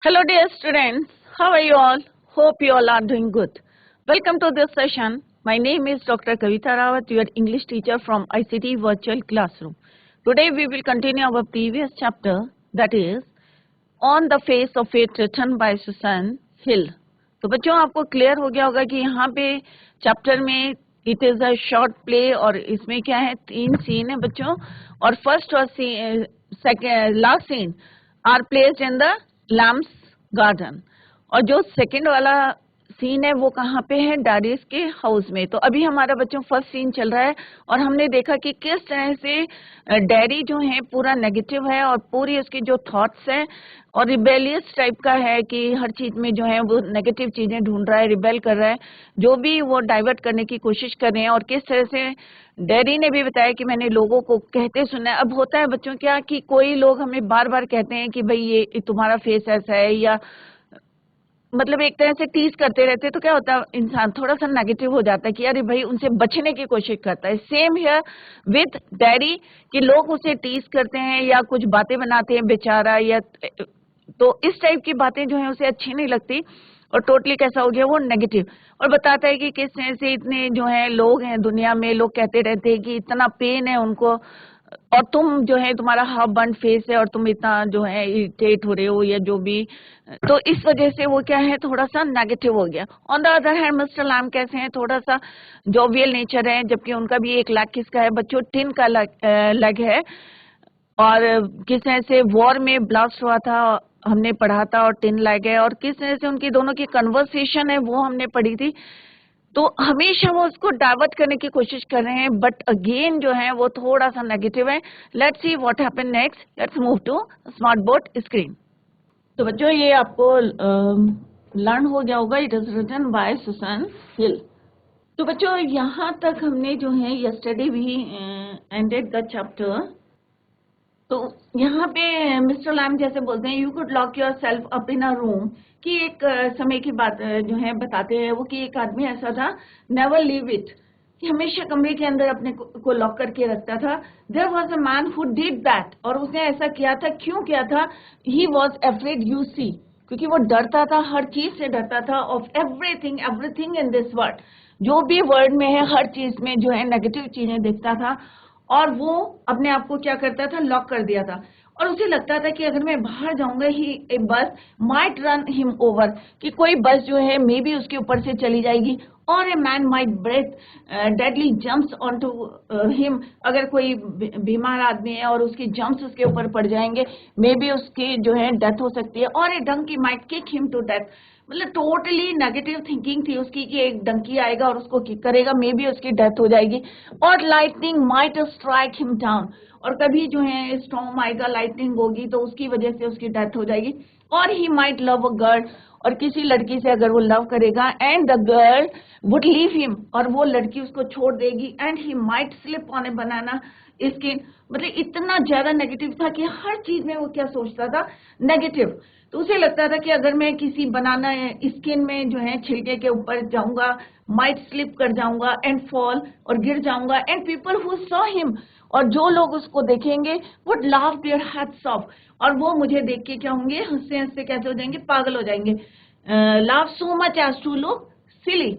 Hello dear students, how are you all? Hope you all are doing good. Welcome to this session. My name is Dr. Kavita Rawat, your English teacher from ICT Virtual Classroom. Today we will continue our previous chapter, that is On the Face of It, written by Susan Hill. तो बच्चों आपको clear हो गया होगा कि यहाँ पे chapter में it is a short play और इसमें क्या है 3 सीन है बच्चों और फर्स्ट और second last scene are placed in the Lamb's garden और जो सेकंड वाला सीन है वो कहाँ पे है डैडीज के हाउस में। तो अभी हमारा बच्चों फर्स्ट सीन चल रहा है और हमने देखा कि किस तरह से डैडी जो है पूरा नेगेटिव है और पूरी उसकी जो थॉट्स है और रिबेलियस टाइप का है कि हर चीज में जो है वो नेगेटिव चीजें ढूंढ रहा है, रिबेल कर रहा है, जो भी वो डाइवर्ट करने की कोशिश कर रहे हैं। और किस तरह से डैडी ने भी बताया कि मैंने लोगों को कहते सुना है। अब होता है बच्चों क्या कि कोई लोग हमें बार बार कहते हैं कि भाई ये तुम्हारा फेस ऐसा है या मतलब एक तरह से टीज करते रहते, तो क्या होता है इंसान थोड़ा सा नेगेटिव हो जाता है कि अरे भाई उनसे बचने की कोशिश करता है। सेम हियर विद डैडी कि लोग उसे टीज करते हैं या कुछ बातें बनाते हैं बेचारा, या तो इस टाइप की बातें जो है उसे अच्छी नहीं लगती और टोटली कैसा हो गया वो नेगेटिव। और बताता है कि किस तरह से इतने जो है लोग हैं दुनिया में, लोग कहते रहते हैं कि इतना पेन है उनको और तुम जो है तुम्हारा हाफ बर्न फेस है और तुम इतना जो है इरिटेट हो रहे हो या जो भी, तो इस वजह से वो क्या है थोड़ा सा नेगेटिव हो गया। On the other hand mister Lamb कैसे हैं, थोड़ा सा जॉवियल नेचर है, जबकि उनका भी एक लेग किसका है बच्चों, टिन का लेग है। और किस तरह से वॉर में ब्लास्ट हुआ था हमने पढ़ा था और टिन लेग है, और किस तरह से उनकी दोनों की कन्वर्सेशन है वो हमने पढ़ी थी। तो हमेशा वो उसको डाइवर्ट करने की कोशिश कर रहे हैं बट अगेन जो है वो थोड़ा सा नेगेटिव है। Let's see what happen next, let's move to smart board screen. तो बच्चों ये आपको लर्न हो गया होगा, it is written by Susan Hill. तो बच्चों यहाँ तक हमने जो है यस्टरडे भी एंडेड द चैप्टर। तो यहाँ पे मिस्टर लैम जैसे बोलते हैं you could lock your self up in a room, कि एक समय की बात जो है बताते हैं वो कि एक आदमी ऐसा था, नेवर लीव इट, कि हमेशा कमरे के अंदर अपने को लॉक करके रखता था। There was a man who did that, और उसने ऐसा किया था, क्यों किया था, he was afraid you see, क्योंकि वो डरता था, हर चीज से डरता था, of everything, everything in this world, जो भी वर्ल्ड में है हर चीज में जो है नेगेटिव चीजें देखता था। और वो अपने आप को क्या करता था, लॉक कर दिया था। और उसे लगता था कि अगर मैं बाहर जाऊंगा ही ए बस माइट रन हिम ओवर, कि कोई बस जो है मे बी उसके ऊपर से चली जाएगी, और a man might breathe deadly jumps on to him, अगर कोई बीमार आदमी है और उसकी जंप्स उसके ऊपर पड़ जाएंगे मे बी उसकी जो है डेथ हो सकती है, और a donkey might kick him to death. मतलब टोटली नेगेटिव थिंकिंग थी उसकी कि एक डंकी आएगा और उसको किक करेगा, मे बी उसकी डेथ हो जाएगी, और lightning might strike him down, और कभी जो है स्टॉर्म आएगा, लाइटनिंग होगी तो उसकी वजह से उसकी डेथ हो जाएगी, और he might love a girl, और किसी लड़की से अगर वो लव करेगा, and the girl would leave him, और वो लड़की उसको छोड़ देगी, and he might slip on A banana skin. मतलब इतना ज्यादा नेगेटिव था कि हर चीज में वो क्या सोचता था, नेगेटिव। तो उसे लगता था कि अगर मैं किसी बनाना स्किन में जो है छिलके के ऊपर जाऊंगा, माइट स्लिप कर जाऊंगा एंड फॉल, और गिर जाऊंगा, and people who saw him, और जो लोग उसको देखेंगे would laugh their heads of, और वो मुझे देख के क्या होंगे, हंसते हंसते कैसे हो जाएंगे, पागल हो जाएंगे, laugh so much as to look silly.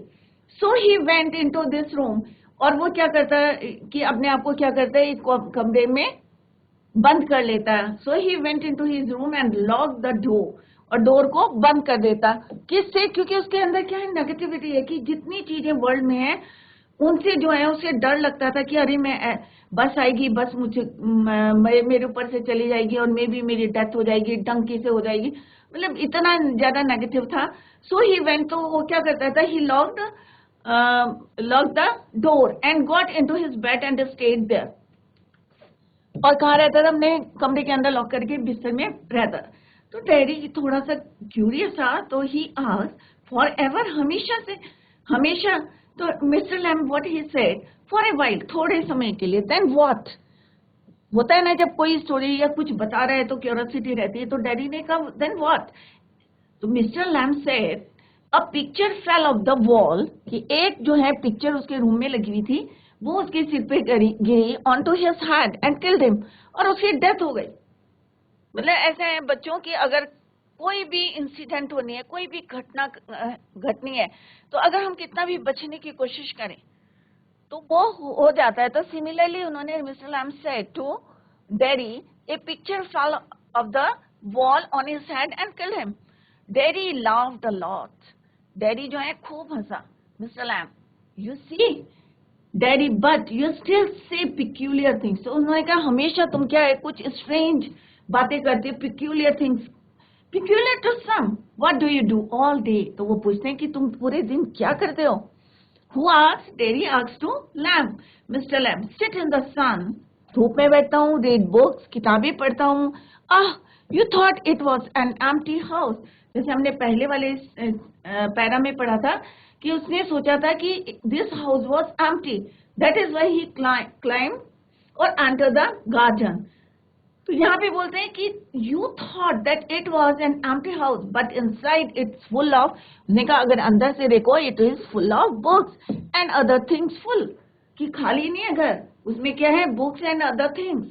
So he went into this room, और वो क्या करता है कि अपने आप को क्या करता है, एक कमरे में बंद कर लेता है। So he went into his room and lock the door, और डोर को बंद कर देता। किससे, क्योंकि उसके अंदर क्या है, नेगेटिविटी है, कि जितनी चीजें वर्ल्ड में है उनसे जो है उसे डर लगता था कि अरे मैं बस आएगी, बस मुझे मेरे ऊपर से चली जाएगी और मे बी मेरी डेथ हो जाएगी, डंकी से हो जाएगी, मतलब इतना ज्यादा नेगेटिव था। सो ही वेंट, तो वो क्या करता था, he locked the door and got into his bed and stayed there, और कहाँ रहता था, अपने कमरे के अंदर लॉक करके बिस्तर में रहता था। तो डैडी थोड़ा सा क्यूरियस था, तो ही आस्क्ड फॉर एवर, हमेशा से, हमेशा। तो mister Lamb what he said, for a while, थोड़े समय के लिए। देन व्हाट, होता है ना जब कोई स्टोरी या कुछ बता रहा है तो क्यूरियोसिटी रहती है, तो डैडी ने कहा देन व्हाट। तो mister lamb said a picture fell off the wall, कि एक जो है पिक्चर उसके रूम में लगी हुई थी, वो उसके सिर पे गिरी on to his head and killed him, और उसकी डेथ हो गई। मतलब ऐसे हैं बच्चों की, अगर कोई भी इंसिडेंट होनी है, कोई भी घटना घटनी है, तो अगर हम कितना भी बचने की कोशिश करें तो वो हो जाता है। तो सिमिलरली उन्होंने mister lamb said to daddy a picture fell off the wall on his head and killed him. Daddy laughed a lot, daddy जो है खूब हंसा। Mister Lam, you see daddy but you still say peculiar things. तो उन्होंने कहा हमेशा तुम क्या है कुछ स्ट्रेंज बातें करते हो, peculiar things. Peculiar to some, what do you do all day? तो वो पूछते हैं कि तुम पूरे दिन क्या करते हो? Who asked? Daddy asked to Lamb. Mr. Lamb, sit in the sun. धूप में बैठता हूँ, read books, किताबें पढ़ता हूँ. You thought it was an empty house. जैसे हमने पहले वाले पैरा में पढ़ा था कि उसने सोचा था कि this house was empty. That is why he climbed or entered the garden. तो यहाँ पे बोलते हैं कि you thought that it was an empty house, but inside it's full of, उसने कहा अगर अंदर से देखो it is full of books and other things full, कि खाली नहीं है घर, उसमें क्या है? books and other things.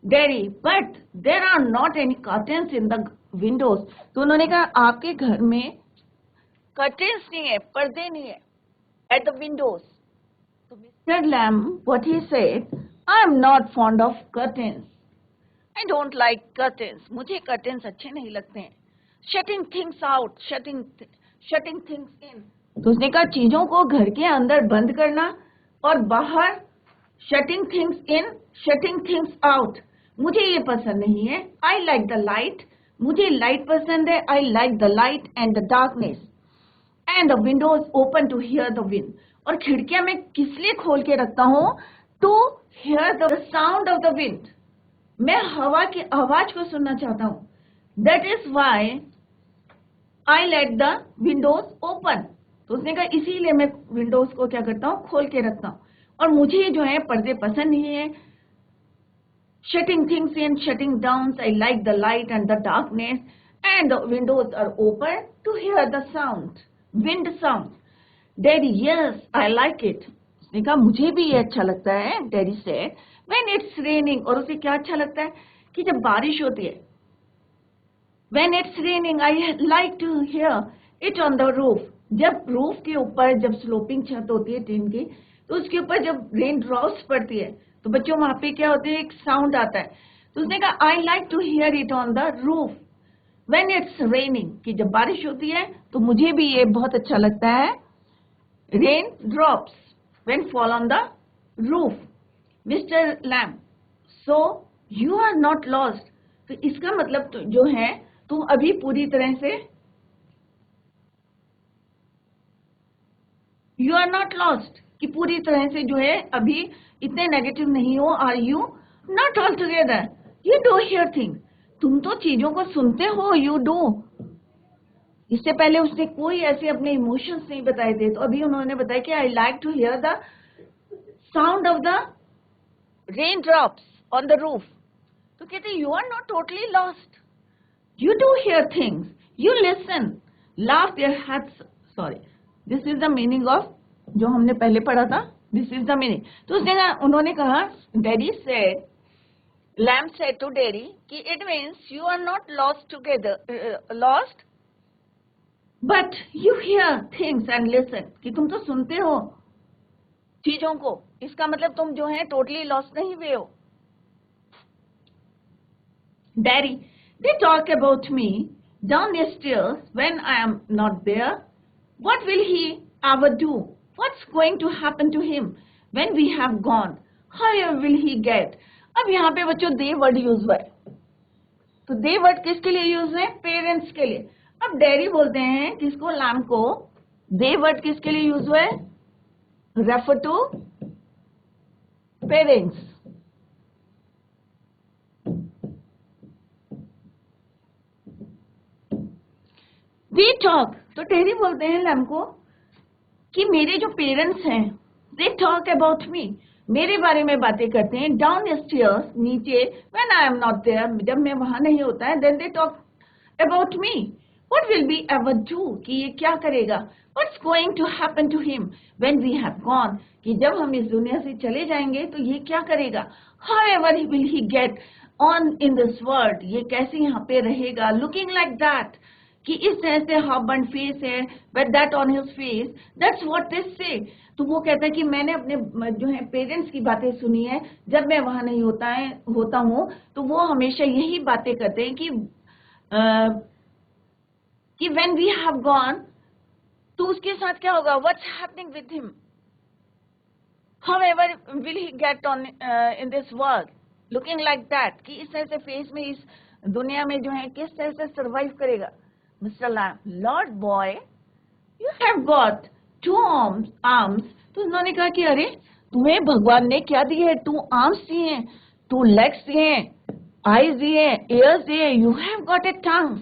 Daddy, but there are not any curtains in the windows. तो उन्होंने कहा आपके घर में curtains नहीं है, पर्दे नहीं है at the windows. तो Mr. Lamb, what he said, I am not fond of curtains. I don't like curtains. मुझे curtains अच्छे नहीं लगते हैं. Shutting things out, shutting things in. तो उसने कहा चीजों को घर के अंदर बंद करना और बाहर shutting things in, shutting things out. मुझे ये पसंद नहीं है. I like the light. मुझे light पसंद है. I like the light and the darkness. And the windows open to hear the wind. और खिड़कियां मैं किस लिए खोल के रखता हूँ? To hear the sound of the wind. मैं हवा की आवाज को सुनना चाहता हूं। That is why I let the windows open. तो उसने कहा इसीलिए मैं विंडोज को क्या करता हूं? खोल के रखता हूं। और मुझे जो है पर्दे पसंद नहीं है। Shutting things in, shutting down. I like the light and the darkness, and the windows are open to hear the sound, wind sound. Daddy, yes, I like it. उसने कहा मुझे भी ये अच्छा लगता है। Daddy said, when it's raining, और उसे क्या अच्छा लगता है? कि जब बारिश होती है। When it's raining, I like to hear it on the roof. जब रूफ के ऊपर, जब स्लोपिंग छत होती है टीन की, तो उसके ऊपर जब रेन ड्रॉप्स पड़ती है, तो बच्चों वहां पे क्या होते है? एक साउंड आता है। तो उसने कहा I like to hear it on the roof. When it's raining, कि जब बारिश होती है, तो मुझे भी ये बहुत अच्छा लगता है। Rain drops when fall on the roof. Mr. Lamb, so you are not lost. तो इसका मतलब तो जो है तुम अभी पूरी तरह से you are not lost, कि पूरी तरह से जो है अभी इतने नेगेटिव नहीं हो। Are you not altogether? You do hear things. तुम तो चीजों को सुनते हो। You do. इससे पहले उसने कोई ऐसे अपने इमोशंस नहीं बताए थे, तो अभी उन्होंने बताया कि I like to hear the sound of the raindrops on the roof. तो कहते you are not totally lost. You do hear things. You listen. Laugh their heads. Sorry. This is the meaning of जो हमने पहले पढ़ा था. This is the meaning. तो उसने कहा, उन्होंने कहा, Daddy said, Lamb said to Daddy कि it means you are not lost together, lost, but you hear things and listen. कि तुम तो सुनते हो चीजों को, इसका मतलब तुम जो है टोटली लॉस नहीं हुए हो। Daddy, they talk about me down the stairs when I am not there. What will he ever do? What's going to happen to him when we have gone? How will he get? अब यहाँ पे बच्चों दे word use हुआ है, तो दे word किसके लिए use है? पेरेंट्स के लिए। अब डैडी बोलते हैं किसको? लैम को। दे वर्ड किसके लिए यूज हुआ है? Refer to parents. We talk, तो डैडी बोलते हैं लैम को कि मेरे जो पेरेंट्स हैं, दे टॉक अबाउट मी, मेरे बारे में बातें करते हैं। डाउन स्टेयर्स, नीचे, when I am not there, जब मैं वहां नहीं होता है, then they talk about me. What will be ever do, कि ये क्या करेगा? What's going to happen to him when we have gone, कि जब हम इस दुनिया से चले जाएंगे तो ये क्या करेगा? How ever will he get, on in this world, ये कैसे यहाँ पे रहेगा, लुकिंग लाइक दैट, कि इस तरह से हब एंड फेस है, with that on his face, that's what they से। तो वो कहता है कि मैंने अपने जो है पेरेंट्स की बातें सुनी है, जब मैं वहां नहीं होता हूँ तो वो हमेशा यही बातें करते हैं कि व्हेन वी हैव गॉन, तो उसके साथ क्या होगा, what's happening with him, however will he get on in this world, looking like that, कि इस तरह से फेस में इस दुनिया में जो है किस तरह से सरवाइव करेगा। Mister Lamb, lord boy, you have got 2 arms। तो उन्होंने कहा कि अरे तुम्हें भगवान ने क्या दिए है, 2 arms दिए हैं, 2 legs दिए हैं, eyes दिए हैं, ears दिए हैं, यू हैव गॉट ए टंग,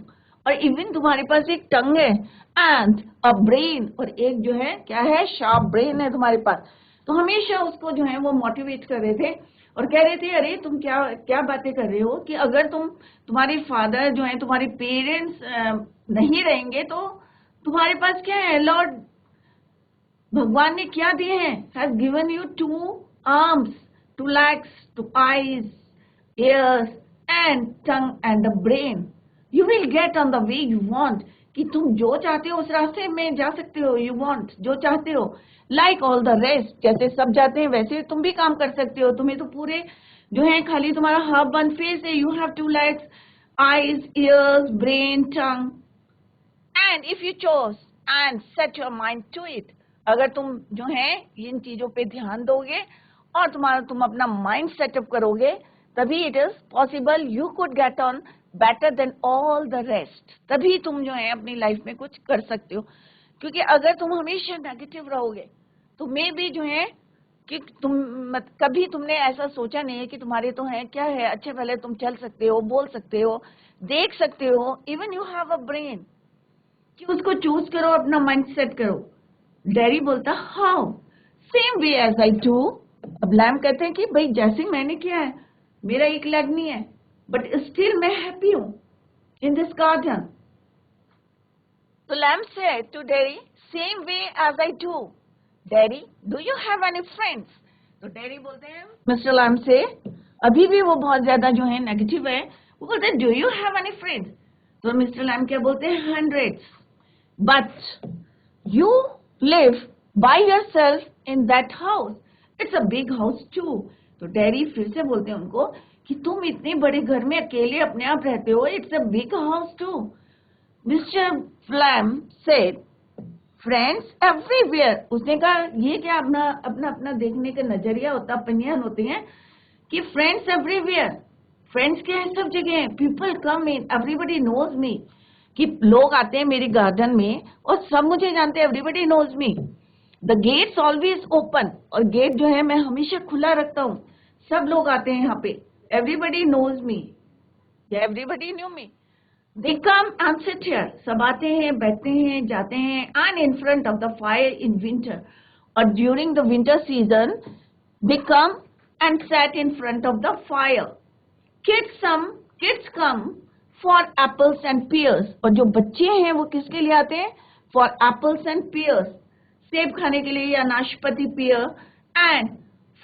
और इवन तुम्हारे पास एक टंग है, एंड अ ब्रेन, और एक जो है क्या है, शार्प ब्रेन है तुम्हारे पास। तो हमेशा उसको जो है वो मोटिवेट कर रहे थे और कह रहे थे अरे तुम क्या क्या बातें कर रहे हो, कि अगर तुम्हारे फादर जो है, तुम्हारे पेरेंट्स नहीं रहेंगे तो तुम्हारे पास क्या है, लॉर्ड भगवान ने क्या दिए हैं, has given you 2 arms, 2 legs, 2 eyes, ears and tongue and a brain, you will get on the way you want, कि तुम जो चाहते हो उस रास्ते में जा सकते हो, you want, जो चाहते हो, like all the rest, जैसे सब जाते हैं वैसे तुम भी काम कर सकते हो, तुम्हें तो पूरे जो है खाली तुम्हारा हब एंड फेस है, you have 2 legs, eyes, ears, brain, tongue, and if you chose and set your mind to it, अगर तुम जो है इन चीजों पे ध्यान दोगे और तुम अपना माइंड सेटअप करोगे, तभी it is possible you could get on better than all the rest, तभी तुम जो है अपनी लाइफ में कुछ कर सकते हो। क्योंकि अगर तुम हमेशा नेगेटिव रहोगे तो मे भी जो है कि कभी तुमने ऐसा सोचा नहीं है कि तुम्हारे तो है क्या है, अच्छे भले तुम चल सकते हो, बोल सकते हो, देख सकते हो, even you have a brain, कि उसको चूज करो, अपना माइंड सेट करो। डैडी बोलता how, same way as I do. अब लैम कहते हैं कि भाई जैसे मैंने किया है, मेरा एक लेग नहीं है बट स्टिल मैं हैप्पी हूं इन दिस गार्डन। तो Lamb said to daddy, same way as I do, daddy do you have any friends. तो डैडी बोलते हैं मिस्टर लैम से, अभी भी वो बहुत ज्यादा जो है नेगेटिव है, वो बोलते हैं do you have any friends. तो मिस्टर लैम क्या बोलते हैं, hundreds, but you live by yourself in that house, it's a big house too। तो डैडी फिर से बोलते हैं उनको कि तुम इतने बड़े घर में अकेले अपने आप रहते हो, it's a big house too। Mister flame said friends everywhere। उसने कहा ये क्या अपना अपना अपना देखने का नजरिया होता, ओपिनियन होते हैं कि फ्रेंड्स एवरीवेयर, फ्रेंड्स क्या है सब जगह, पीपल कम इन, एवरीबडी नोज मी, कि लोग आते हैं मेरे गार्डन में और सब मुझे जानते हैं, everybody knows me, the gate's always open, और गेट जो है मैं हमेशा खुला रखता हूँ, सब लोग आते हैं यहाँ पे, everybody knows me, everybody knew me, they come and sit here, सब आते हैं, बैठते हैं, जाते हैं, and in front of the fire in winter, और during the winter season they come and set in front of the fire, kids come for apples and pears, और जो बच्चे हैं वो किसके लिए आते हैं, for apples and pears, सेब खाने के लिए या नाशपाती, pear, and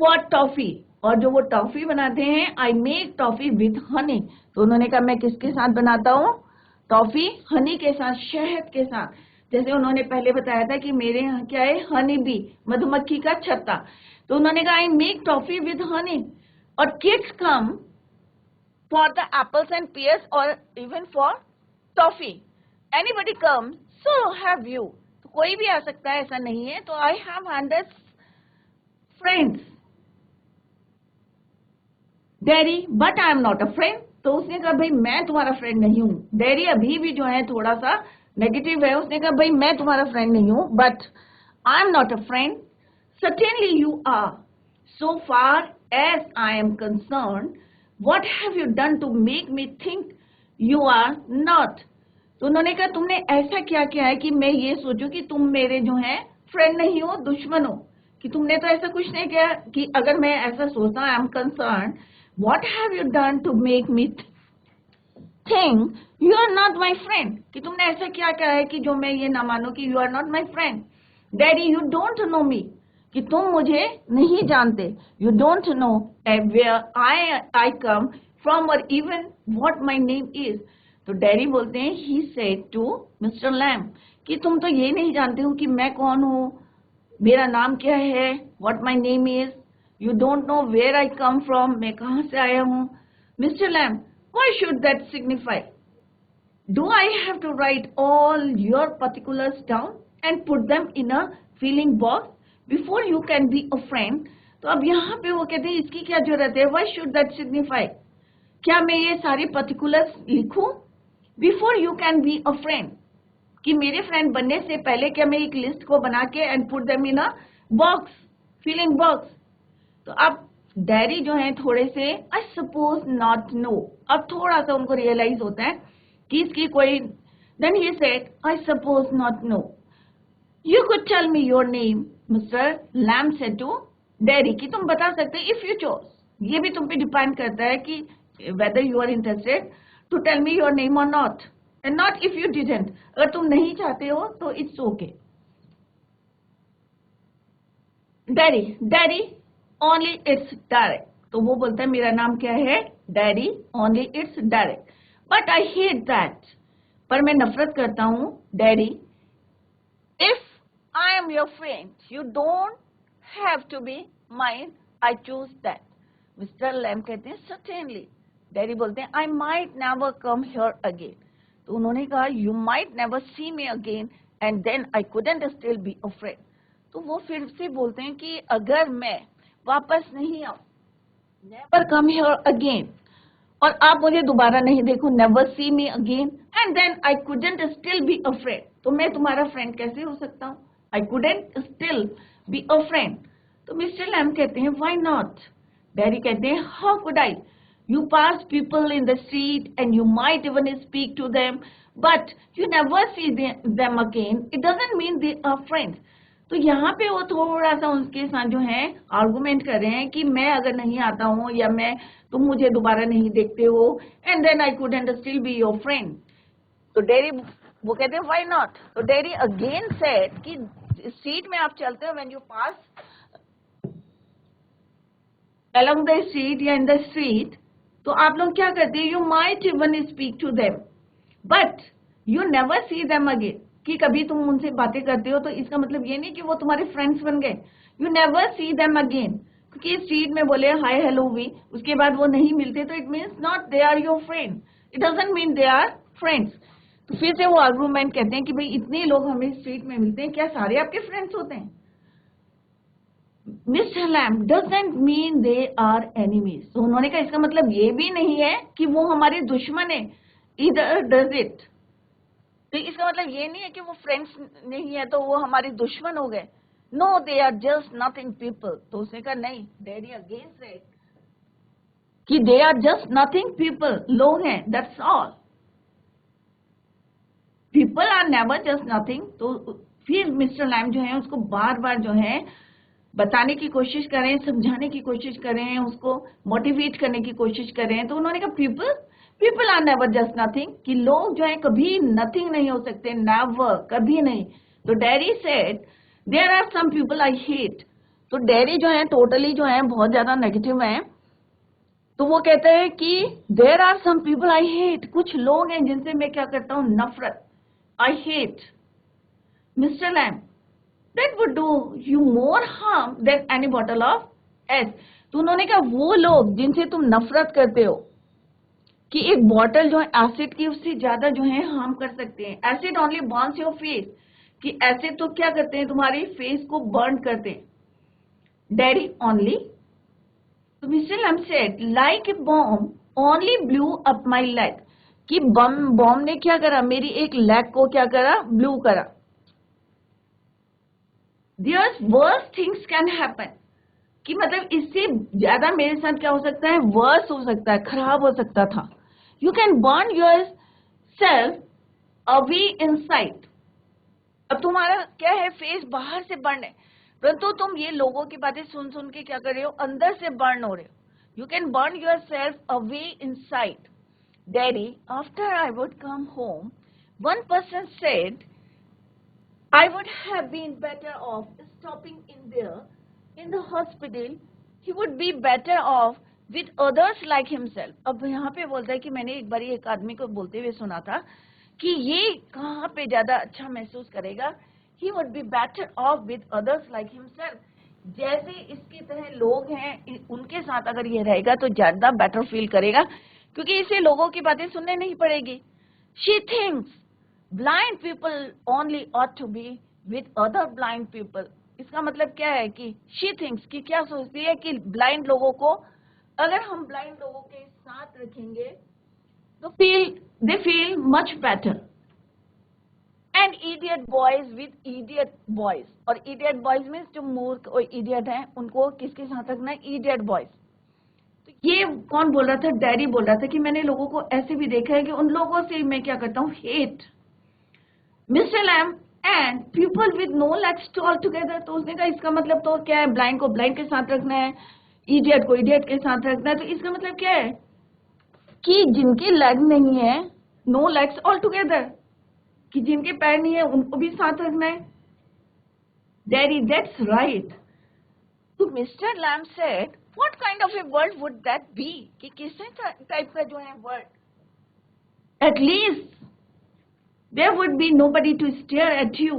for toffee, और जो वो टॉफी बनाते हैं, I make toffee with honey। तो उन्होंने कहा मैं किसके साथ बनाता हूँ, टॉफी हनी के साथ, शहद के साथ। जैसे उन्होंने पहले बताया था कि मेरे यहाँ क्या है, हनी बी, मधुमक्खी का छत्ता। तो उन्होंने कहा I make toffee with honey, और kids come for the apples and pears or even for toffee, anybody come, so have you। तो कोई भी आ सकता है, ऐसा नहीं है। तो I have hundreds friends, daddy but I am not a friend. तो उसने कहा भाई मैं तुम्हारा फ्रेंड नहीं हूँ। डैडी अभी भी जो है थोड़ा सा नेगेटिव है, उसने कहा भाई मैं तुम्हारा फ्रेंड नहीं हूँ, but I am not a friend, certainly you are, so far as I am concerned, what have you done to make me think you are not। तो उन्होंने कहा तुमने ऐसा क्या किया है कि मैं ये सोचूं कि तुम मेरे जो है फ्रेंड नहीं हो, दुश्मन हो, कि तुमने तो ऐसा कुछ नहीं किया कि अगर मैं ऐसा सोचता हूं, I am concern, what have you done to make me think you are not my friend, कि तुमने ऐसा क्या किया है कि जो मैं ये ना मानूं कि you are not my friend. Daddy you don't know me, कि तुम मुझे नहीं जानते, you don't know where I come from or even what my name is. तो डैडी बोलते हैं he said to Mr. Lamb कि तुम तो ये नहीं जानते हो कि मैं कौन हूँ, मेरा नाम क्या है, what my name is, you don't know where I come from, मैं कहाँ से आया हूँ. Mr. Lamb, why should that signify? Do I have to write all your particulars down and put them in a filling box before you can be a friend? तो अब यहाँ पे वो कहते हैं इसकी क्या जरूरत है? Why should that signify? क्या मैं ये सारे particulars लिखूं? Before you can be a friend. कि मेरे फ्रेंड बनने से पहले क्या मैं एक लिस्ट को बना के and put them in a box, filling box. तो अब डैडी जो है थोड़े से I suppose not know. अब थोड़ा सा उनको रियलाइज होता है कि इसकी कोई. Then he said, I suppose not know. You could tell me your name, Mr. Lamb said to Daddy, कि तुम बता सकते if you chose. ये भी तुम पे डिपेंड करता है कि whether you are interested to tell me your name or not, and not if you didn't. अगर तुम नहीं चाहते हो तो it's okay. Daddy, only it's direct. तो वो बोलता है मेरा नाम क्या है? Daddy, only it's direct. But I hate that. पर मैं नफरत करता हूँ, Daddy. If I am your friend, you don't have to be mine. I choose that. Mr. Lamb कहते हैं certainly. Daddy बोलते हैं I might never come here again. तो उन्होंने कहा you might never see me again and then I couldn't still be a friend. तो वो फिर से बोलते हैं कि अगर मैं वापस नहीं आऊँ, never come here again, और आप मुझे दोबारा नहीं देखो, never see me again, and then I couldn't still be a friend. तो मैं तुम्हारा फ्रेंड कैसे हो सकता हूँ? I couldn't still be a friend. तो मिस्टर लैम कहते हैं why not? डैडी कहते हैं how could I? You pass people in the street and you might even speak to them, but you never see them again. It doesn't mean they are friends. तो यहाँ पे वो थोड़ा सा उनके साथ जो है आर्गुमेंट कर रहे हैं कि मैं अगर नहीं आता हूँ या तुम मुझे दोबारा नहीं देखते हो, and then I couldn't still be your friend. तो डैडी वो कहते हैं why not? तो डैडी again said कि स्ट्रीट में आप चलते हो, when you pass along the street या in the street, तो आप लोग क्या करते हैं? You might even speak to them, but you never see them again. कि कभी तुम उनसे बातें करते हो तो इसका मतलब ये नहीं कि वो तुम्हारे फ्रेंड्स बन गए. You never see them again. क्योंकि स्ट्रीट में बोले हाय हेलो भी, उसके बाद वो नहीं मिलते तो it means not they are your friend. It doesn't mean they are friends. तो फिर से वो आर्गुमेंट कहते हैं कि भाई इतने लोग हमें स्ट्रीट में मिलते हैं, क्या सारे आपके फ्रेंड्स होते हैं? Mister Lamb doesn't mean they are enemies. तो उन्होंने कहा इसका मतलब ये भी नहीं है कि वो हमारे दुश्मन है. इधर डज इट. तो इसका मतलब ये नहीं है कि वो फ्रेंड्स नहीं है तो वो हमारे दुश्मन हो गए. No they are just nothing people. तो उसने कहा नहीं, डैडी अगेन सेड कि they are just nothing people. लोग हैं, that's all. People are never just nothing. तो फिर मिस्टर लैम जो है उसको बार बार जो है बताने की कोशिश करें, समझाने की कोशिश करें, उसको मोटिवेट करने की कोशिश करें. तो उन्होंने कहा people are never just nothing, कि लोग जो है कभी नथिंग नहीं हो सकते, नेवर, कभी नहीं. तो daddy said there are some people I hate. तो डैडी जो है टोटली जो है बहुत ज्यादा नेगेटिव है. तो वो कहते हैं कि there are some people I hate. कुछ लोग हैं जिनसे मैं क्या करता हूँ, नफरत. I hate. Mister Lamb that would do you more harm than any bottle of S. तो उन्होंने कहा वो लोग जिनसे तुम नफरत करते हो कि एक बॉटल जो है एसिड की उससे ज्यादा जो है हार्म कर सकते हैं. Acid only Burns your face, कि एसिड तो क्या करते हैं, तुम्हारे फेस को बर्न करते हैं. Daddy only. तो mister lamb said like a bomb only blew up my leg, कि बॉम्ब ने क्या करा, मेरी एक लेग को क्या करा, ब्लू करा. There's worse things can happen. कि मतलब इससे ज्यादा मेरे साथ क्या हो सकता है, वर्स हो सकता है, खराब हो सकता था. You can burn yourself away inside. अब तुम्हारा क्या है, फेस बाहर से बर्न है, परंतु तुम ये लोगों की बातें सुन सुन के क्या कर रहे हो, अंदर से बर्न हो रहे हो. You can burn yourself away inside. Daddy, after I would come home, one person said I would have been better off stopping in there in the hospital. He would be better off with others like himself. अब यहाँ पे बोलता है कि मैंने एक बार एक आदमी को बोलते हुए सुना था कि ये कहाँ पे ज्यादा अच्छा महसूस करेगा, he would be better off with others like himself. जैसे इसकी तरह लोग हैं उनके साथ अगर ये रहेगा तो ज्यादा बेटर फील करेगा, क्योंकि इसे लोगों की बातें सुनने नहीं पड़ेगी. She thinks blind people only ought to be with other blind people. इसका मतलब क्या है कि she thinks कि क्या सोचती है कि ब्लाइंड लोगों को अगर हम ब्लाइंड लोगों के साथ रखेंगे तो they feel much better. And idiot boys with idiot boys, और idiot boys means जो मूर्ख और idiot हैं उनको किसके साथ रखना है, idiot boys. तो ये कौन बोल रहा था, डैडी बोल रहा था कि मैंने लोगों को ऐसे भी देखा है कि उन लोगों से मैं क्या करता हूँ, hate Mr. Lamb and people with no legs all together. तो उसने कहा इसका मतलब तो क्या है, ब्लाइंड को ब्लाइंड के साथ रखना है, इडियट को इडियट के साथ रखना है. तो इसका मतलब क्या है कि जिनके लेग नहीं है, नो लेग्स ऑल टुगेदर, कि जिनके पैर नहीं है उनको भी साथ रखना है. Daddy that's right. तो mister Lamb said what kind of a world would that be, कि किस टाइप का जो है world, at least there would be nobody to stare at you.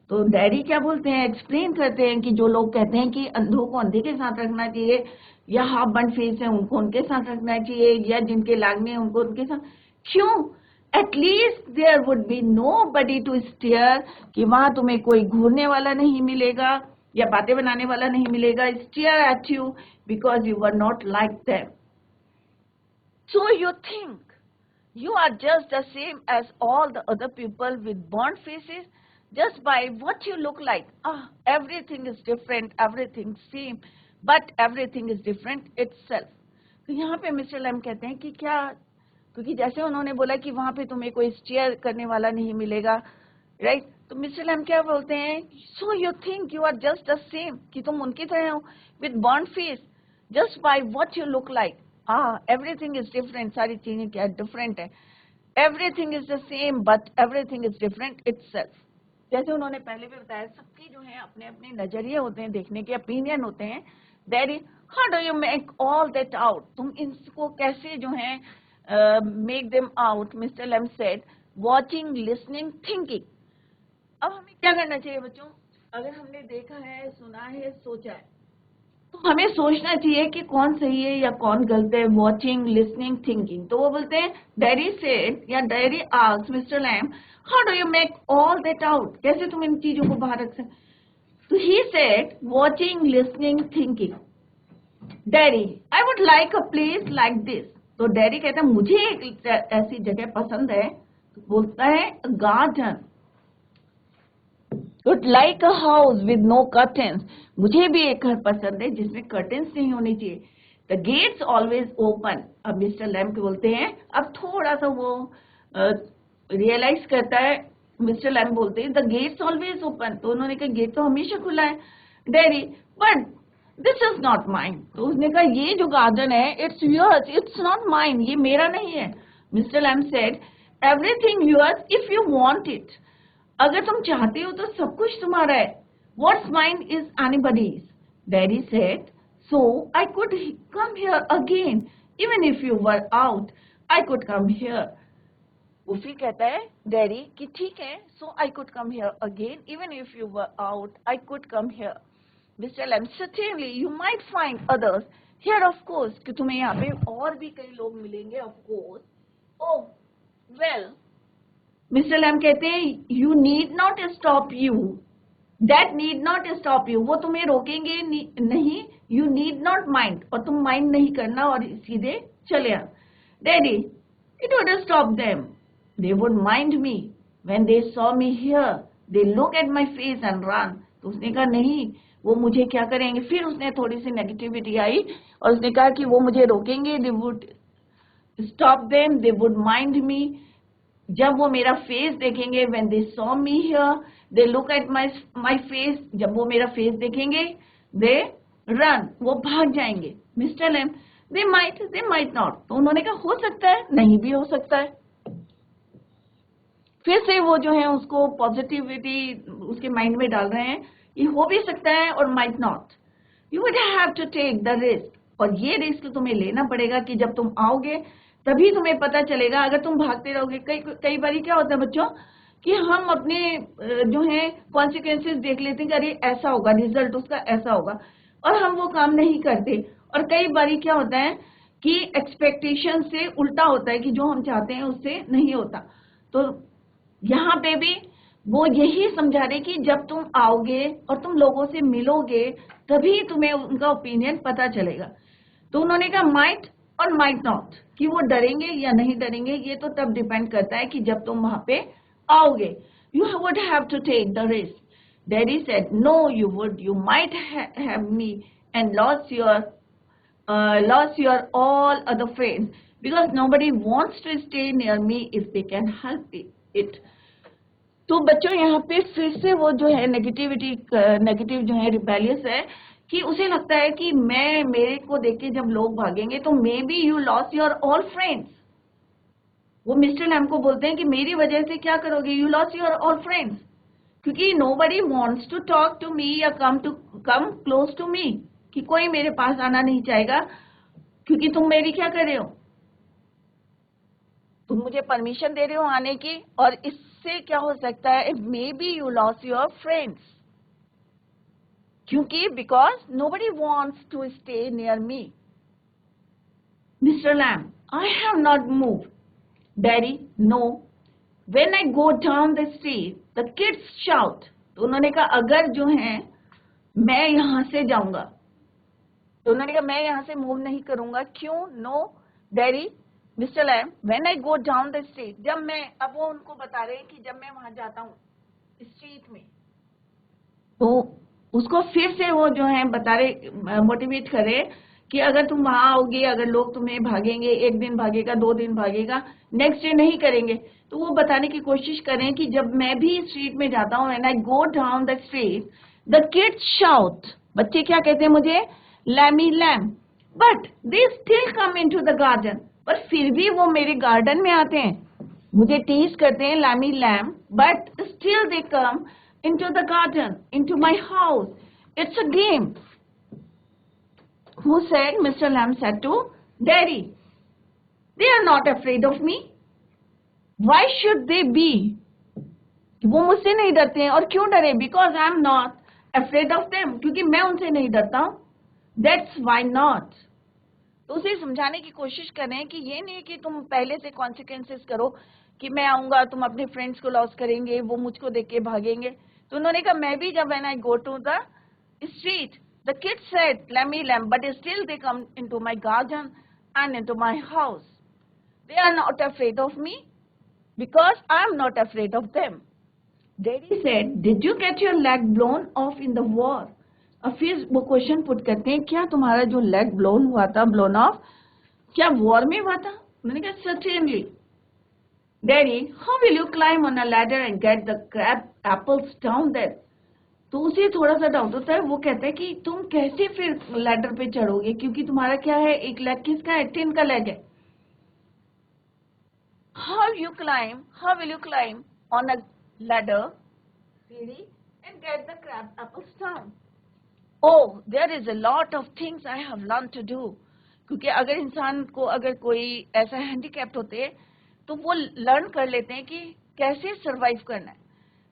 तो डैडी क्या बोलते हैं, एक्सप्लेन करते हैं कि जो लोग कहते हैं कि अंधों को अंधे के साथ रखना चाहिए, या हाफ बर्न फेस है उनको उनके साथ रखना चाहिए, या जिनके लागने हैं उनको उनके साथ, क्यों, at least there would be nobody to stare, कि वहां तुम्हें कोई घूरने वाला नहीं मिलेगा या बातें बनाने वाला नहीं मिलेगा, stare at you because you are not like them. So you think you are just the same as all the other people with burnt faces just by what you look like. Everything is different, everything same, but everything is different itself. तो यहाँ पे mister Lamb कहते हैं कि क्या, क्योंकि जैसे उन्होंने बोला कि वहां पे तुम्हें कोई स्टेयर करने वाला नहीं मिलेगा, राइट? तो मिस्टर लैम क्या बोलते हैं, so you think you are just the same, कि तुम उनकी तरह हो, with burned face, just by what you look like. Everything is different, सारी चीजें क्या डिफरेंट है, everything is the same but everything is different itself. जैसे उन्होंने पहले भी बताया, सबके जो है अपने अपने नजरिए होते हैं, देखने के ओपिनियन होते हैं. Daddy how do you make all that out, तुम इसको कैसे जो है make them out. Mister lamb said watching, listening, thinking. अब हमें क्या करना चाहिए बच्चों, अगर हमने देखा है, सुना है, सोचा है, तो हमें सोचना चाहिए कि कौन सही है या कौन गलत है. Watching, listening, thinking. तो वो बोलते हैं, डैडी सेड या daddy asked mister Lamb how do you make all that out, कैसे तुम इन चीजों को बाहर रख सकते. तो he said watching, listening, thinking. Daddy I would like a place like this. तो डैडी कहता है मुझे एक ऐसी जगह पसंद है. तो बोलता है garden. Would like a house with no curtains. मुझे भी एक घर पसंद है जिसमें कर्टेन्स नहीं होने चाहिए. The gates always open. अब मिस्टर लैम्ब के बोलते हैं, अब थोड़ा सा वो रियलाइज करता है. मिस्टर लैम्ब बोलते हैं, the gates always open. तो उन्होंने कहा गेट तो हमेशा खुला है. Daddy but this is not mine. तो उसने कहा ये जो गार्डन है it's yours, it's not mine. ये मेरा नहीं है. Mister lamb said everything yours if you want it. अगर तुम चाहते हो तो सब कुछ तुम्हारा है. What's mine is anybody's. Daddy said, so I could come here again. Even if you were out, I could come here. उफी कहता है डैडी कि ठीक है, so I could come here again. Even if you were out, I could come here. Mr. Lamb, certainly you might find others here, of course. कि तुम्हें यहाँ पे और भी कई लोग मिलेंगे, of course. Oh, well. Mister Lamb कहते हैं you need not stop you, that need not stop you, वो तुम्हें रोकेंगे नहीं. यू नीड नॉट माइंड, और तुम माइंड नहीं करना और सीधे चले आ. Daddy it would stop them, they would mind me when they saw me here, they look at my face and run. तो उसने कहा नहीं, वो मुझे क्या करेंगे. फिर उसने थोड़ी सी नेगेटिविटी आई और उसने कहा कि वो मुझे रोकेंगे, they would stop them, they would mind मी. जब वो मेरा फेस देखेंगे, when they saw me here, they look at my face, जब वो मेरा फेस देखेंगे, they run, वो भाग जाएंगे. Mister Lamb, they might not. तो उन्होंने कहा हो सकता है, नहीं भी हो सकता है. फिर से वो जो है उसको पॉजिटिविटी उसके माइंड में डाल रहे हैं, ये हो भी सकता है और might not. You would have to take the risk. और ये रिस्क तुम्हें लेना पड़ेगा कि जब तुम आओगे तभी तुम्हें पता चलेगा। अगर तुम भागते रहोगे, कई बार क्या होता है बच्चों कि हम अपने जो है कॉन्सिक्वेंसेस देख लेते हैं कि अरे ऐसा होगा, रिजल्ट उसका ऐसा होगा, और हम वो काम नहीं करते। और कई बार क्या होता है कि एक्सपेक्टेशन से उल्टा होता है कि जो हम चाहते हैं उससे नहीं होता। तो यहाँ पे भी वो यही समझा रहे कि जब तुम आओगे और तुम लोगों से मिलोगे तभी तुम्हें उनका ओपिनियन पता चलेगा। तो उन्होंने कहा माइट और माइट नॉट, कि वो डरेंगे या नहीं डरेंगे ये तो तब डिपेंड करता है कि जब तुम वहां पे आओगे। You would have to take the risk. Daddy said no you would, you might have me and lost your all other friends because nobody wants to stay near me if they can help it. तो बच्चों यहाँ पे फिर से वो जो है negative जो है रिबेलियस है कि उसे लगता है कि मेरे को देख के जब लोग भागेंगे तो may be you lost your all friends. वो मिस्टर लैम को बोलते हैं कि मेरी वजह से क्या करोगे, you lost your all friends, क्योंकि nobody wants to talk to me या come close to me, कि कोई मेरे पास आना नहीं चाहेगा क्योंकि तुम मेरी क्या कर रहे हो, तुम मुझे परमिशन दे रहे हो आने की, और इससे क्या हो सकता है may be you loss your friends, क्योंकि because nobody wants to stay near me. Mr. Lamb, I have not moved. Daddy, no. When I go down the street, the kids shout. तो उन्होंने कहा अगर जो है मैं यहां से जाऊंगा, तो उन्होंने कहा मैं यहां से मूव नहीं करूंगा। क्यों? No daddy, mister Lam, when I go down the street, जब मैं, अब वो उनको बता रहे हैं कि जब मैं वहां जाता हूँ स्ट्रीट में, तो उसको फिर से वो जो है बता रहे, मोटिवेट करे कि अगर तुम वहां आओगे, अगर लोग तुम्हें भागेंगे, एक दिन भागेगा, 2 दिन भागेगा, नेक्स्ट डे नहीं करेंगे, तो वो बताने की कोशिश करें कि जब मैं भी स्ट्रीट में जाता हूँ, when I go down the street, the kids shout, बच्चे क्या कहते हैं मुझे, Lammy Lam, but they still come into the garden, पर फिर भी वो मेरे गार्डन में आते हैं, मुझे टीज करते हैं, Lammy Lam, but still they come into the garden, into my house. It's a game. Who said? Mr. Lamb said to Daddy, they are not afraid of me. Why should they be? वो मुझसे नहीं डरते हैं, और क्यों डरे? Because I am not afraid of them. क्योंकि मैं उनसे नहीं डरता हूँ. That's why not. तो उसे समझाने की कोशिश करें कि ये नहीं कि तुम पहले से कॉन्सिक्वेंसेस करो कि मैं आऊंगा, तुम अपने फ्रेंड्स को लॉस करेंगे, वो मुझको देख के भागेंगे। तो उन्होंने कहा मैं भी जब when I go to the street, the kids said Lammy Lam, but still they come into my garden and into my house, they are not afraid of me because I am not afraid of them. Daddy said did you get your leg blown off in the war. और फिर वो question put करते हैं, क्या तुम्हारा जो leg blown हुआ था, ब्लोन ऑफ, क्या वॉर में हुआ था? मैंने कहा certainly. Daddy, how will you climb on a ladder and get the crab apples down there? तो उसे थोड़ा सा डाउट होता है, वो कहता है कि तुम कैसे फिर लैडर पे चढ़ोगे, क्योंकि तुम्हारा क्या है, एक लेग किसका है, टिन का लेग है। How will you climb on a ladder, really, and get the crab apples down? Oh, there is a lot of things I have learned to do. क्योंकि अगर इंसान को अगर कोई ऐसा हैंडीकैप्ड होते तो वो लर्न कर लेते हैं कि कैसे सरवाइव करना है।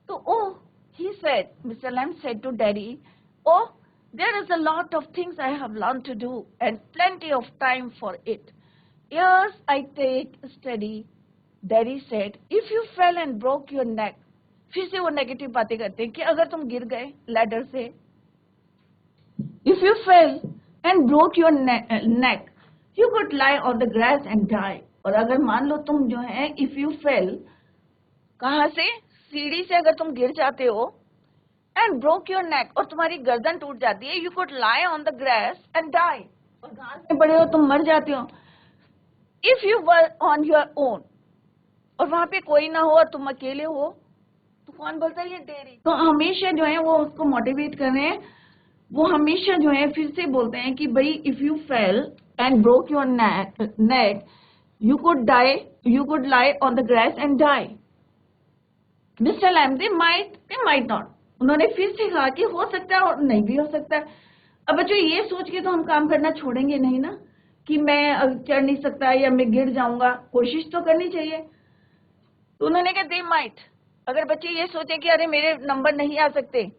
तो ओह, he said, Mr. Lamb said to Daddy, oh, there is a lot of things I have learned to do and plenty of time for it. Yes, I take study. Daddy said, if you fell and broke your neck, फिर से वो negative बातें करते हैं कि अगर तुम गिर गए लैडर से, if you fell and broke your neck, you could lie on the grass and die. और अगर मान लो तुम जो है इफ यू फेल, कहां से, सीढ़ी से अगर तुम गिर जाते हो, एंड ब्रोक योर नेक, और तुम्हारी गर्दन टूट जाती है, you could lie on the grass and die, और घास में पड़े हो तुम मर जाते हो। If you were on your own, और वहां पे कोई ना हो और तुम अकेले हो, तो कौन बोलता है ये डेरी। तो हमेशा जो है वो उसको मोटिवेट कर रहे हैं, वो हमेशा जो है फिर से बोलते हैं कि भाई if you fail and broke your neck, you could lie on the grass and die. Mr. Lamb, they might not. उन्होंने फिर से कहा कि हो सकता है और नहीं भी हो सकता है। अब बच्चों ये सोच के तो हम काम करना छोड़ेंगे नहीं ना कि मैं अब चढ़ नहीं सकता या मैं गिर जाऊंगा, कोशिश तो करनी चाहिए। तो उन्होंने कहा दे माइट, अगर बच्चे ये सोचे कि अरे मेरे नंबर नहीं आ सकते,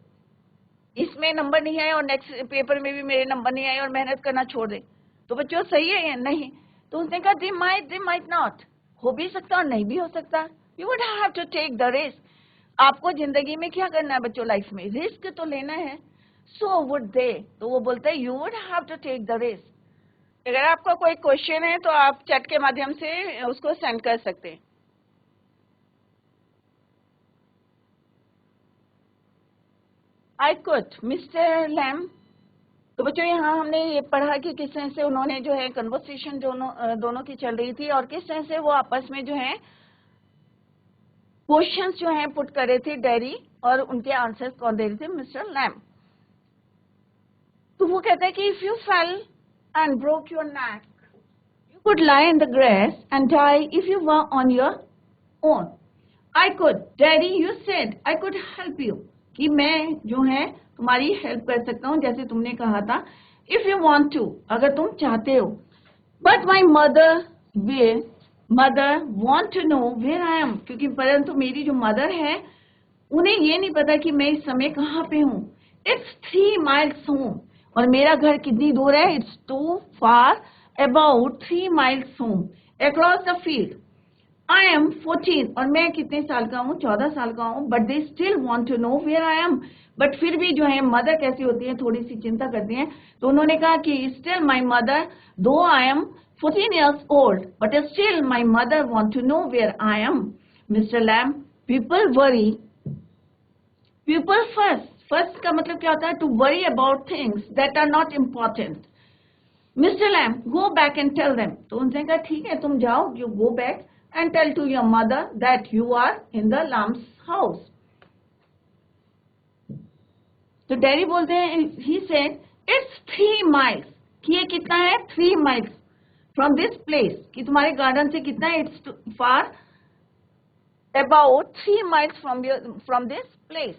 इसमें नंबर नहीं आए और नेक्स्ट पेपर में भी मेरे नंबर नहीं आए और मेहनत करना छोड़ दे, तो बच्चों सही है या नहीं? तो उसने कहा दे माइट नॉट, हो भी सकता और नहीं भी हो सकता। You would have to take the risk. आपको जिंदगी में क्या करना है बच्चों, लाइफ में रिस्क तो लेना है। सो वुड दे, तो वो बोलते हैं you would have to take the risk. अगर आपका कोई क्वेश्चन है तो आप चैट के माध्यम से उसको सेंड कर सकते हैं। I could mister Lam. तो बच्चों यहाँ हमने ये पढ़ा कि किस तरह से उन्होंने जो है कन्वर्सेशन दोनों की चल रही थी और किस तरह से वो आपस में जो है क्वेश्चंस जो है पुट कर रहे थे डेरी, और उनके आंसर्स कौन दे रहे थे, मिस्टर लैम। तो वो कहता है कि if you fail and broke your neck you could lie in the grass and die if you were on your own. I could, Daddy, you said I could help you. कि मैं जो है तुम्हारी हेल्प कर सकता हूँ जैसे तुमने कहा था, if you want to, अगर तुम चाहते हो। But my mother want to know where I am, क्योंकि परंतु मेरी जो मदर है उन्हें ये नहीं पता कि मैं इस समय कहाँ पे हूँ। It's 3 miles home, और मेरा घर कितनी दूर है, it's too far, about 3 miles home, across the field. I am 14, और मैं कितने साल का हूँ, 14 साल का हूँ। But they still want to know where I am. But फिर भी जो है मदर कैसी होती है, थोड़ी सी चिंता करती हैं। तो उन्होंने कहा कि still my mother, though I am 14 years old, but still my mother want to know where I am. Mr. Lamb, people worry. People first का मतलब क्या होता है, to worry about things that are not important. Mr. Lamb, go back and tell them. तो उनसे कहा ठीक है तुम जाओ, you go back and tell to your mother that you are in the Lamb's house. तो डैडी बोलते हैं, he said it's 3 miles, कि ये कितना है, 3 miles from this place, कि तुम्हारे गार्डन से कितना है, it's far, about 3 miles from this place.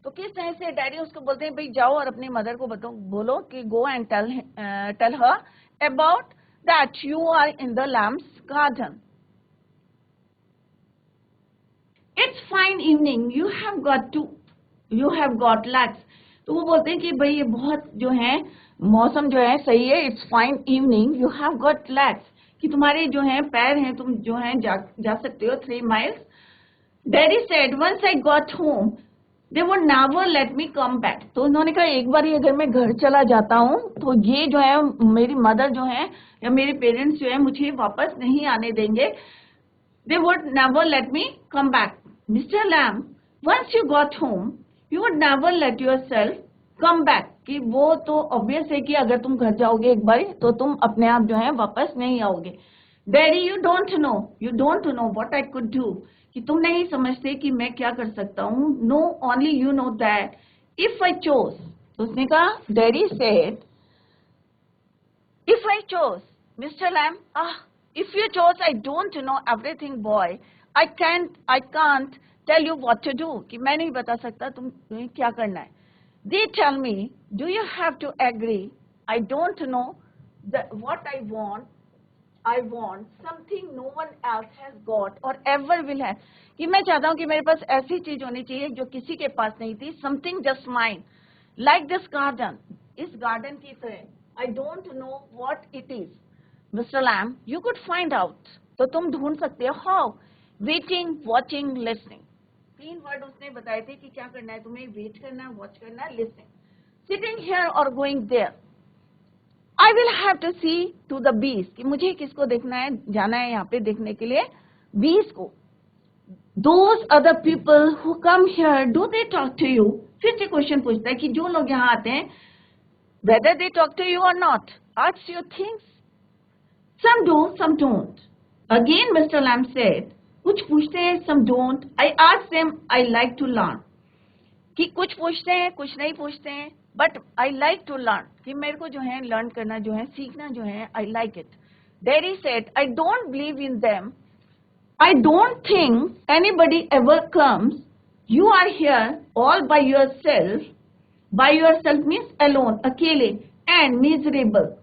तो किस तरह से डैडी उसको बोलते हैं भाई जाओ और अपनी मदर को बोलो कि go and tell her about that you are in the lamb's garden. It's fine evening, you have got lakhs. तो वो बोलते हैं कि भाई ये बहुत जो है मौसम जो है सही है, it's fine evening, you have got lakhs, कि तुम्हारे जो है पैर हैं, तुम जो है जा सकते हो 3 miles. Daddy said once I got home they would never let me come back. तो उन्होंने कहा एक बार अगर मैं घर चला जाता हूँ तो ये जो है मेरी मदर जो है या मेरे पेरेंट्स जो है मुझे वापस नहीं आने देंगे. They would never let me come back. Mr. Lamb, once you got home, you would never let yourself come back. कि वो तो obvious है कि अगर तुम घर जाओगे एक बार तो तुम अपने आप जो है वापस नहीं आओगे. Daddy, you don't know what I could do. कि तुम नहीं समझते कि मैं क्या कर सकता हूँ. No, only you know that. If I chose. तो उसने कहा, Daddy said, if I chose, Mr. Lamb, if you chose, I don't know everything, boy. I can't tell you what to do. कि मैं नहीं बता सकता तुम्हें क्या करना है. They tell me, do you have to agree? I don't know what I want something no one else has got or ever will have. कि मैं चाहता हूँ कि मेरे पास ऐसी चीज होनी चाहिए जो किसी के पास नहीं थी. Something just mine, like this garden. इस गार्डन की तरह. I don't know what it is. Mr. Lamb, you could find out. तो तुम ढूंढ सकते हो. How? Waiting, watching, listening. 3 word उसने बताए थे कि क्या करना है तुम्हें. वेट करना, वॉच करना, listening. Sitting here or going there. I will have to see to the bees. कि मुझे किसको देखना है, जाना है यहाँ पे देखने के लिए bees को. Those other people who come here, do they talk to you? फिर से क्वेश्चन पूछता है कि जो लोग यहाँ आते हैं, whether they talk to you or not, ask you things. Some do, some don't. Again, Mr. Lamb said, कुछ पूछते हैं, some don't. I ask them, I like to learn. कि कुछ पूछते हैं, कुछ नहीं पूछते हैं. But I like to learn. कि मेरे को जो है लर्न करना जो है, सीखना जो है, I like it. Daddy said, I don't believe in them. I don't think anybody ever comes. You are here all by yourself. by yourself means alone, अकेले, and miserable.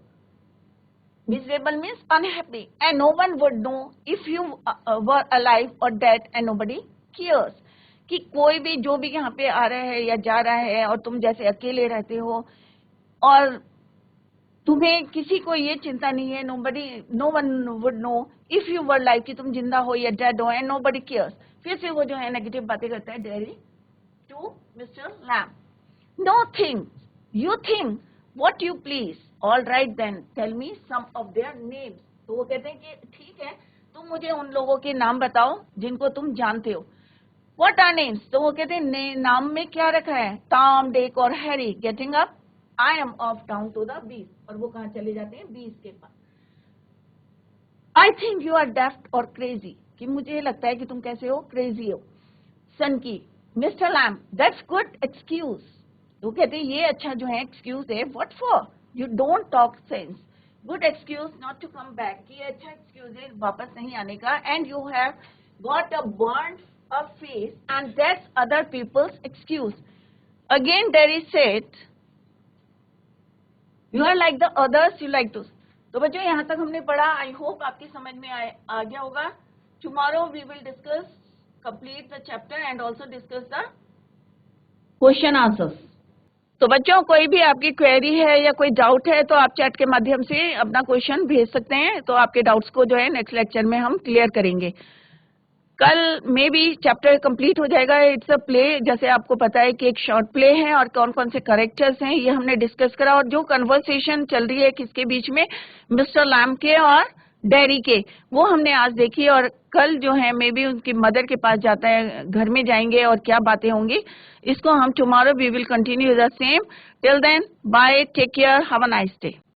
Miserable means unhappy, and no one would know if you were alive or dead, and nobody cares. कि कोई भी जो भी यहाँ पे आ रहा है या जा रहा है और तुम जैसे अकेले रहते हो और तुम्हें किसी को ये चिंता नहीं है, no one would know if you were alive, कि तुम जिंदा हो या dead हो, and nobody cares. फिर से वो जो है नेगेटिव बातें करता है dairy to mister Lam. No thing, you think what you please. All right then, tell me some of their names. तो वो कहते हैं कि ठीक है, तुम मुझे उन लोगों के नाम बताओ जिनको तुम जानते हो. What are names? तो वो कहते हैं नाम में क्या रखा है? Tom, Dick और Harry. Getting up, I am off down to the beach. और वो कहाँ चले जाते हैं? बीच के पास. I think you are daft or crazy. कि मुझे लगता है कि तुम कैसे हो? Crazy हो. सन की, Mr. Lamb, that's good excuse. तो कहते हैं ये अच्छा जो है एक्सक्यूज है. What for? You don't talk sense. Good excuse not to come back. ये अच्छा एक्सक्यूज है वापस नहीं आने का. And you have got a burn a face and that's other people's excuse. Again there is said you are like the others, you like to. तो बच्चों यहाँ तक हमने पढ़ा. आई होप आपकी समझ में आ गया होगा. Tomorrow we will discuss complete the chapter and also discuss the question answers. तो बच्चों कोई भी आपकी क्वेरी है या कोई डाउट है तो आप चैट के माध्यम से अपना क्वेश्चन भेज सकते हैं. तो आपके डाउट्स को जो है नेक्स्ट लेक्चर में हम क्लियर करेंगे. कल में भी चैप्टर कंप्लीट हो जाएगा. इट्स अ प्ले, जैसे आपको पता है कि एक शॉर्ट प्ले है और कौन कौन से कैरेक्टर्स हैं ये हमने डिस्कस करा. और जो कन्वर्सेशन चल रही है किसके बीच में, मिस्टर लैम के और डेरी के, वो हमने आज देखी. और कल जो है मे बी उनकी मदर के पास जाता है, घर में जाएंगे और क्या बातें होंगी इसको हम tomorrow we will continue the same. Till then bye, take care, have a nice day.